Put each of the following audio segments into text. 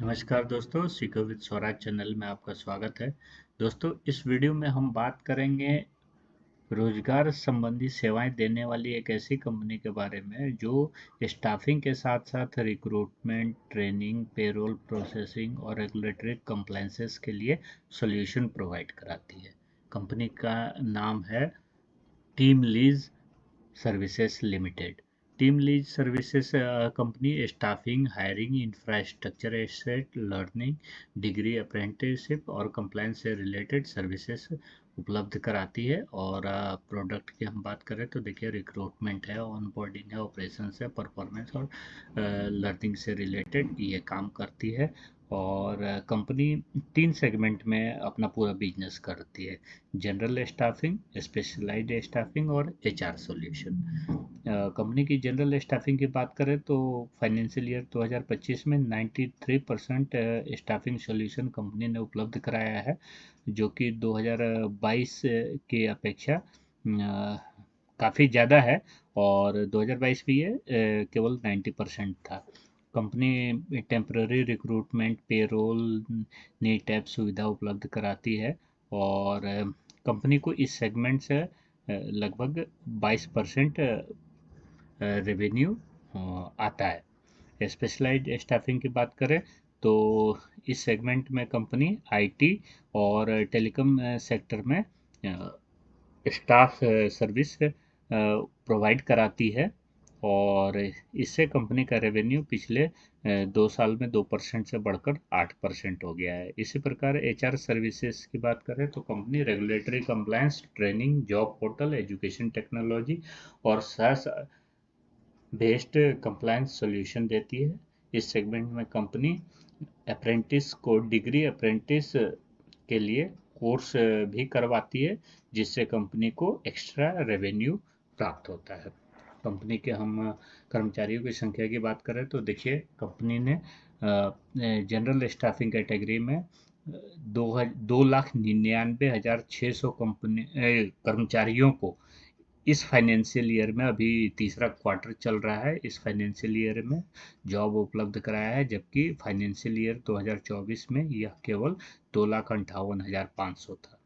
नमस्कार दोस्तों, सीखो विद स्वराज चैनल में आपका स्वागत है। दोस्तों, इस वीडियो में हम बात करेंगे रोजगार संबंधी सेवाएं देने वाली एक ऐसी कंपनी के बारे में जो स्टाफिंग के साथ साथ रिक्रूटमेंट, ट्रेनिंग, पेरोल प्रोसेसिंग और रेगुलेटरी कंप्लायंसेस के लिए सॉल्यूशन प्रोवाइड कराती है। कंपनी का नाम है team lease services limited. Team lease services company staffing, hiring, infrastructure asset, learning, degree, apprenticeship और कंप्लायंस से रिलेटेड सर्विसेज उपलब्ध कराती है। और प्रोडक्ट की हम बात करें तो देखिए, रिक्रूटमेंट है, ऑनबोर्डिंग है, ऑपरेशन है, परफॉर्मेंस और लर्निंग से रिलेटेड ये काम करती है। और कंपनी 3 सेगमेंट में अपना पूरा बिजनेस करती है: जनरल स्टाफिंग, स्पेशलाइज्ड स्टाफिंग और एचआर सॉल्यूशन। कंपनी की जनरल स्टाफिंग की बात करें तो फाइनेंशियल ईयर 2025 में 93% स्टाफिंग सॉल्यूशन कंपनी ने उपलब्ध कराया है, जो कि 2022 की अपेक्षा काफ़ी ज़्यादा है। और 2022 में ये केवल 90% था। कंपनी टेम्पररी रिक्रूटमेंट, पेरोल, नीट ऐप सुविधा उपलब्ध कराती है। और कंपनी को इस सेगमेंट से लगभग 22% रेवेन्यू आता है। स्पेशलाइज्ड स्टाफिंग की बात करें तो इस सेगमेंट में कंपनी आईटी और टेलीकॉम सेक्टर में स्टाफ सर्विस प्रोवाइड कराती है। और इससे कंपनी का रेवेन्यू पिछले 2 साल में 2% से बढ़कर 8% हो गया है। इसी प्रकार एचआर सर्विसेज की बात करें तो company regulatory compliance, training, job portal, education technology और SaaS बेस्ड कंप्लायंस सॉल्यूशन देती है। इस सेगमेंट में कंपनी अप्रेंटिस को डिग्री अप्रेंटिस के लिए कोर्स भी करवाती है, जिससे कंपनी को एक्स्ट्रा रेवेन्यू प्राप्त होता है। कंपनी के हम कर्मचारियों की संख्या की बात करें तो देखिए, कंपनी ने जनरल स्टाफिंग कैटेगरी में 2,99,600 कर्मचारियों को इस फाइनेंशियल ईयर में, अभी तीसरा क्वार्टर चल रहा है, इस फाइनेंशियल ईयर में जॉब उपलब्ध कराया है, जबकि फाइनेंशियल ईयर 2024 में यह केवल 2,58,500 था।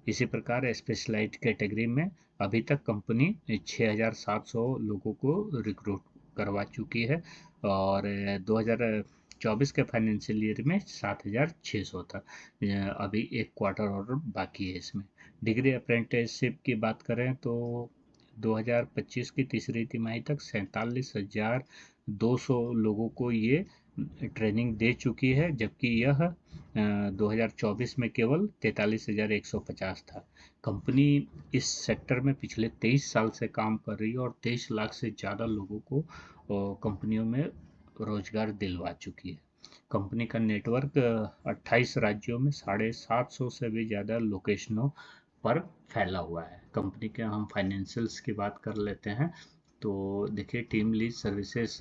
इसी प्रकार स्पेशलाइज्ड कैटेगरी में अभी तक कंपनी 6,700 लोगों को रिक्रूट करवा चुकी है। और 2024 के फाइनेंशियल ईयर में 7,600 था। अभी एक क्वार्टर और बाकी है इसमें। डिग्री अप्रेंटिसशिप की बात करें तो 2025 की तीसरी तिमाही तक 47,200 लोगों को ये ट्रेनिंग दे चुकी है, जबकि यह 2024 में केवल 43,150 था। कंपनी इस सेक्टर में पिछले 23 साल से काम कर रही है और 23 लाख से ज़्यादा लोगों को कंपनियों में रोजगार दिलवा चुकी है। कंपनी का नेटवर्क 28 राज्यों में 750 से भी ज़्यादा लोकेशनों पर फैला हुआ है। कंपनी के हम फाइनेंशियल्स की बात कर लेते हैं तो देखिए, टीम लीज सर्विसेज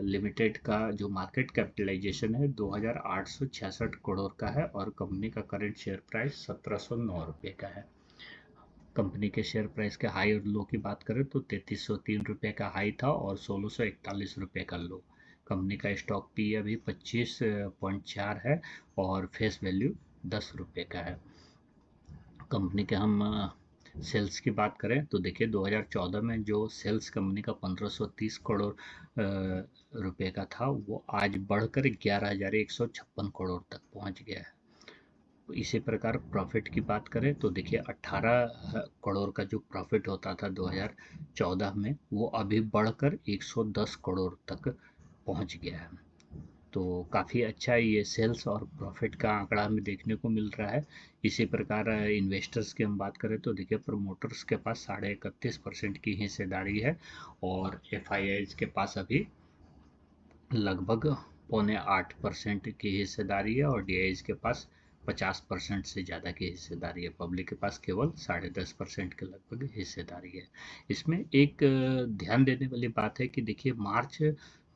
लिमिटेड का जो मार्केट कैपिटलाइजेशन है 2,866 करोड़ का है और कंपनी का करंट शेयर प्राइस 1,709 रुपये का है। कंपनी के शेयर प्राइस के हाई और लो की बात करें तो 3,303 रुपये का हाई था और 1,641 रुपये का लो। कंपनी का स्टॉक पी अभी 25.4 है और फेस वैल्यू 10 रुपये का है। कंपनी के हम सेल्स की बात करें तो देखिए, 2014 में जो सेल्स कंपनी का 1,530 करोड़ रुपए का था, वो आज बढ़कर 11,156 करोड़ तक पहुंच गया है। इसी प्रकार प्रॉफिट की बात करें तो देखिए, 18 करोड़ का जो प्रॉफिट होता था 2014 में, वो अभी बढ़कर 110 करोड़ तक पहुंच गया है। तो काफ़ी अच्छा ये सेल्स और प्रॉफिट का आंकड़ा हमें देखने को मिल रहा है। इसी प्रकार इन्वेस्टर्स की हम बात करें तो देखिए, प्रमोटर्स के पास 31.5% की हिस्सेदारी है और एफ के पास अभी लगभग 7.8% की हिस्सेदारी है और डी के पास 50% से ज़्यादा की हिस्सेदारी है। पब्लिक के पास केवल 10.5% के लगभग हिस्सेदारी है। इसमें एक ध्यान देने वाली बात है कि देखिए, मार्च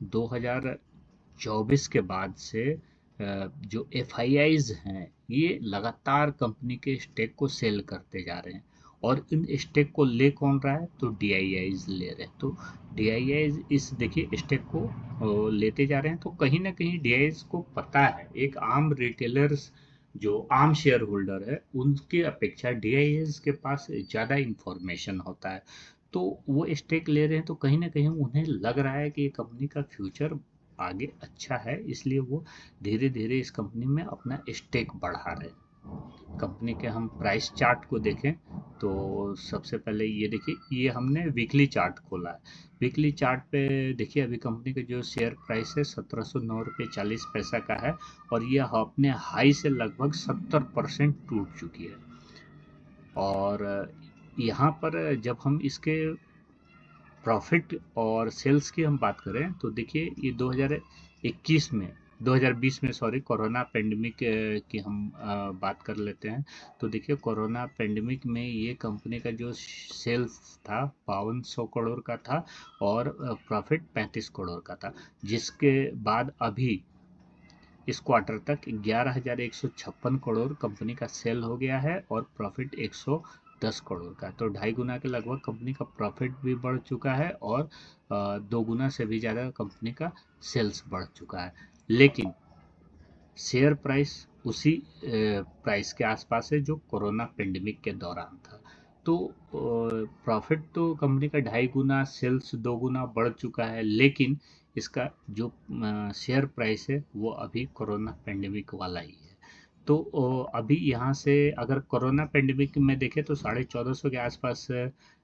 2024 के बाद से जो एफ हैं, ये लगातार कंपनी के स्टेक को सेल करते जा रहे हैं और इन स्टेक को ले कौन रहा है, तो DIIs ले रहे हैं। तो DIIs इस देखिए स्टेक को लेते जा रहे हैं। तो कहीं ना कहीं DIIs को पता है, एक आम रिटेलर्स जो आम शेयर होल्डर है उनके अपेक्षा DIIs के पास ज़्यादा इंफॉर्मेशन होता है। तो वो स्टेक ले रहे हैं, तो कहीं ना कहीं उन्हें लग रहा है कि ये कंपनी का फ्यूचर आगे अच्छा है, इसलिए वो धीरे धीरे इस कंपनी में अपना स्टेक बढ़ा रहे हैं। कंपनी के हम प्राइस चार्ट को देखें तो सबसे पहले ये देखिए, ये हमने वीकली चार्ट खोला है। वीकली चार्ट पे देखिए अभी कंपनी का जो शेयर प्राइस है 1709 रुपये 40 पैसा का है, और ये अपने हाई से लगभग 70% टूट चुकी है। और यहाँ पर जब हम इसके प्रॉफिट और सेल्स की हम बात करें तो देखिए ये 2020 में सॉरी कोरोना पेंडेमिक की हम बात कर लेते हैं। तो देखिए कोरोना पेंडेमिक में ये कंपनी का जो सेल्स था 5200 करोड़ का था, और प्रॉफिट 35 करोड़ का था, जिसके बाद अभी इस क्वार्टर तक 11,156 करोड़ कंपनी का सेल हो गया है, और प्रॉफिट 110 करोड़ का। तो 2.5 गुना के लगभग कंपनी का प्रॉफिट भी बढ़ चुका है, और 2 गुना से भी ज़्यादा कंपनी का सेल्स बढ़ चुका है। लेकिन शेयर प्राइस उसी प्राइस के आसपास है जो कोरोना पेंडेमिक के दौरान था। तो प्रॉफिट तो कंपनी का 2.5 गुना, सेल्स 2 गुना बढ़ चुका है, लेकिन इसका जो शेयर प्राइस है वो अभी कोरोना पेंडेमिक वाला ही है। तो अभी यहाँ से अगर कोरोना पेंडेमिक में देखें तो 1450 के आसपास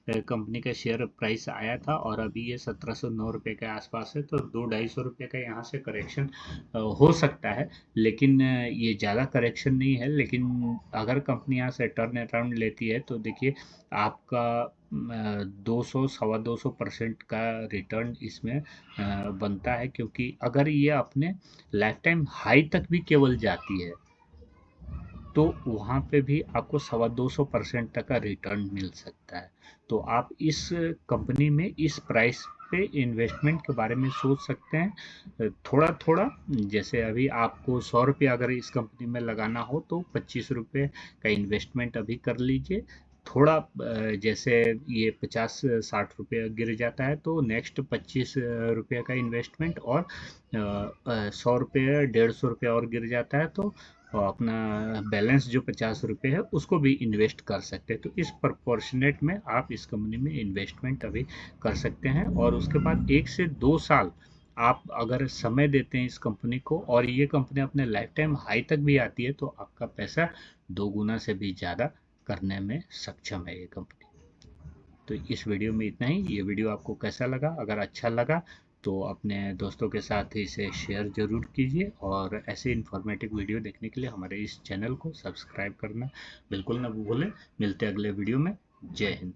कंपनी का शेयर प्राइस आया था, और अभी ये 1709 रुपये के आसपास है। तो 200-250 रुपये का यहाँ से करेक्शन हो सकता है, लेकिन ये ज़्यादा करेक्शन नहीं है। लेकिन अगर कंपनी यहाँ से टर्न अराउंड लेती है तो देखिए आपका 200-225% का रिटर्न इसमें बनता है, क्योंकि अगर ये अपने लाइफ टाइम हाई तक भी केवल जाती है तो वहाँ पे भी आपको 225% तक का रिटर्न मिल सकता है। तो आप इस कंपनी में इस प्राइस पे इन्वेस्टमेंट के बारे में सोच सकते हैं थोड़ा थोड़ा। जैसे अभी आपको 100 रुपये अगर इस कंपनी में लगाना हो तो 25 रुपये का इन्वेस्टमेंट अभी कर लीजिए। थोड़ा जैसे ये 50-60 रुपये गिर जाता है तो नेक्स्ट 25 रुपये का इन्वेस्टमेंट, और 100 रुपये 150 रुपये और गिर जाता है तो अपना बैलेंस जो 50 रुपये है उसको भी इन्वेस्ट कर सकते हैं। तो इस प्रपोर्शनेट में आप इस कंपनी में इन्वेस्टमेंट अभी कर सकते हैं, और उसके बाद 1 से 2 साल आप अगर समय देते हैं इस कंपनी को, और ये कंपनी अपने लाइफ टाइम हाई तक भी आती है, तो आपका पैसा 2 गुना से भी ज़्यादा करने में सक्षम है ये कंपनी। तो इस वीडियो में इतना ही। ये वीडियो आपको कैसा लगा? अगर अच्छा लगा तो अपने दोस्तों के साथ इसे शेयर ज़रूर कीजिए, और ऐसे इन्फॉर्मेटिव वीडियो देखने के लिए हमारे इस चैनल को सब्सक्राइब करना बिल्कुल ना भूलें। मिलते हैं अगले वीडियो में। जय हिंद।